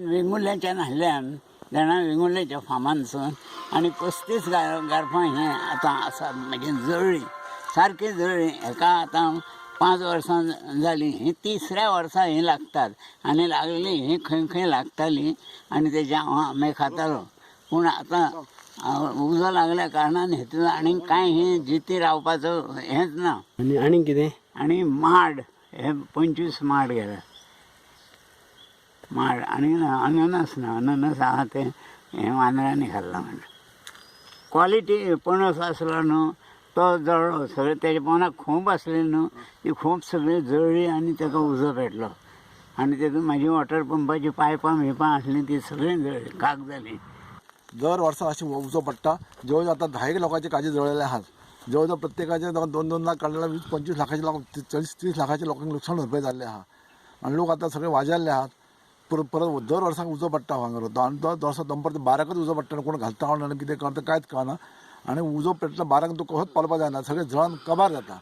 वेंगुर्ल्याच्या न्हाल्ल्यान जाणा वेंगुर्ल्याच्या फार्मानसून आनी 35 गारफां हें आतां आसात मागीर जळ्ळी सारकी जळ्ळी. हेका आतां 5 वर्सां जालीं. ही 3ऱ्या वर्सा ही लागतात आनी लागली ही खंय खंय लागताली आनी तेजे हांव आंबे खातालो. पूण आतां उजो लागल्या कारणान हेतून आनीक कांय ही जिती रावपाचो हेंच ना. आनी कितें आनी माड हे 25 माड गेल्या. माड आनी अननस ना. अननस आहा ते हें वानरांनी खाल्ला म्हणून. क्वॉलिटी पणस आसलो न्हू तो जळ्ळो. सगळे तेजे पोंदाक खोंप आसली न्हू ती खोंप सगळी जळ्ळी आनी ताका उजो पेटलो. आनी तेतून म्हाजी वॉटर पंपाची पायपां बिपां आसलीं ती सगळीं जळ्ळी काग जालीं. दर वर्सा अशी उजो पडटा. जवळ जवळ आतां 10 लोकांचे काजी जळलेले आहात. जवळ जवळ प्रत्येकाचे 2-2 लाख काडलेले 20-25 लाखाचे लोक 40-30 लाखाचे लोकांक लुकसाण भरपाय जाल्ले आहा. आनी लोक आतां सगळे वाजेल्ले आहात. परत दर वर्साक उजो पडटा हांगा आनी दर वर्सा दनपारच्या 12काच उजो पडटा. कोण घालता कोण कितें करता कांयच कळना. आनी उजो पेटलो 12 तूं कसोच पावलपा जायना. सगळें जळोन कबार जाता.